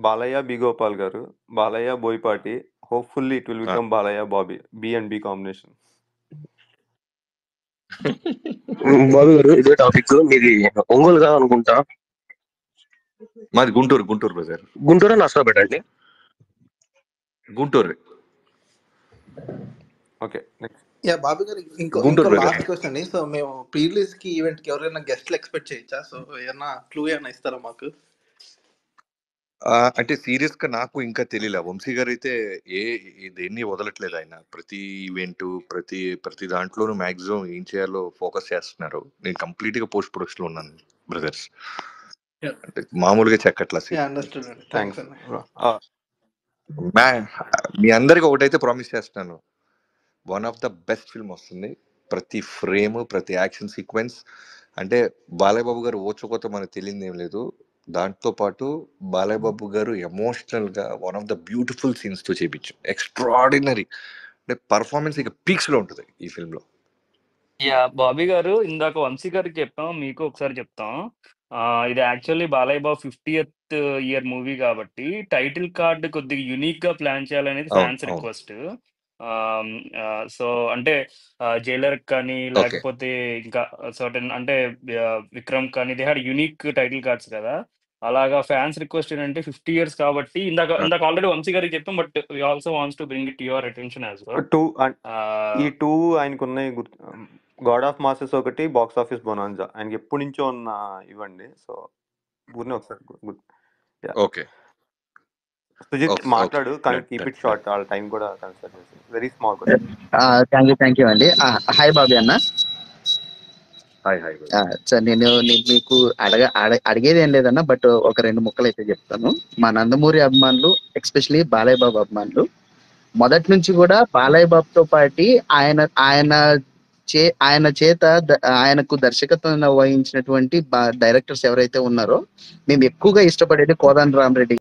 Balayya, B. Gopal గారు. Balayya, Boyapati. Hopefully it will become Balayya, Bobby. B and B combination. Babu గారు ఇదే టాపిక్. మీది ఒంగోలుగా అనుకుంటా. మాది గుంటూరు బ్రదర్. గుంటూరు నర్సరావుపేట అండి. Guntur. Okay, next. Ya Babu గారు, ఇంకో లాస్ట్ క్వశ్చన్ అండి. సో మేము ప్రీ రిలీజ్ కి ఈవెంట్ కి ఎవరైనా గెస్ట్లు ఎక్స్పెక్ట్ చేయొచ్చా? సో ఏమన్నా క్లూ ఏమైనా ఇస్తారా మాకు? అంటే సీరియస్ గా నాకు ఇంకా తెలియలే. వంశీ గారు అయితే దేన్ని వదలట్లేదు. ఆయన ప్రతి ఈవెంట్, ప్రతి దాంట్లోనూ మాక్సిమం ఏం చేయాలో ఫోకస్ చేస్తున్నారు. నేను కంప్లీట్ గా పోస్ట్ ప్రొడక్షన్ లో ఉన్నాను బ్రదర్స్. అంటే మామూలుగా చెక్కట్లా. థ్యాంక్స్. మీ అందరికి ఒకటైతే ప్రామిస్ చేస్తున్నాను, one of the best film వస్తుంది. ప్రతి ఫ్రేమ్, ప్రతి యాక్షన్ సీక్వెన్స్, అంటే బాలయ్య బాబు గారు ఓచుకోతో మనకు తెలియదు ఏం లేదు. దాంతో పాటు బాలయ్య బాబు గారు ఎమోషనల్ గా one of the beautiful scenes తో చేపించు. ఎక్స్ట్రాడినరీ. అంటే పర్ఫార్మెన్స్ ఇక పీక్స్ లో ఉంటుంది ఈ ఫిల్మ్ లో. యా బాబీ గారు, ఇందాక వంశీ గారికి చెప్పాం, మీకు ఒకసారి చెప్తాం. ఇది actually Balayya Babu 50th year movie కాబట్టి టైటిల్ కార్డ్ కొద్దిగా యునిక్ గా ప్లాన్ చేయాలనేది ఫ్యాన్స్ రిక్వెస్ట్. సో అంటే జైలర్ కానీ లేకపోతే ఇంకా సర్టెన్ అంటే విక్రమ్ కానీ they had unique title cards కదా. అలాగా ఫ్యాన్స్ రిక్వెస్ట్ ఏంటంటే 50 years కాబట్టి ఇందాక ఆల్రెడీ వంశీ గారికి చెప్పాం, but we also wants to bring it your attention as well. ఈ 2 ఆయనకున్నాయి. గాడ్ ఆఫ్ మాసెస్ ఒకటి, బాక్స్ ఆఫీస్ బొనాంజా ఆయనకి ఎప్పటి నుంచో ఉన్న ఇవ్వండి. సో ఊరినే ఒకసారి ఓకే సుజిత్ మాట్లాడు, కానీ కీప్ ఇట్ షార్ట్. వాళ్ళ టైం కూడా కన్సిడర్ చేసి. Very small question. Thank you అండి. హాయ్ బాబీ అన్న. సార్ నేను మీకు అడిగేది ఏం లేదన్నా, బట్ ఒక 2 ముక్కలు అయితే చెప్తాను. మా నందమూరి అభిమానులు, ఎక్స్పెషలీ బాలయ్య బాబు అభిమానులు, మొదటి నుంచి కూడా బాలయ్య బాబుతో పాటు ఆయన చేత ఆయనకు దర్శకత్వం వహించినటువంటి డైరెక్టర్స్ ఎవరైతే ఉన్నారో మేము ఎక్కువగా ఇష్టపడేది కోదండ రామరెడ్డి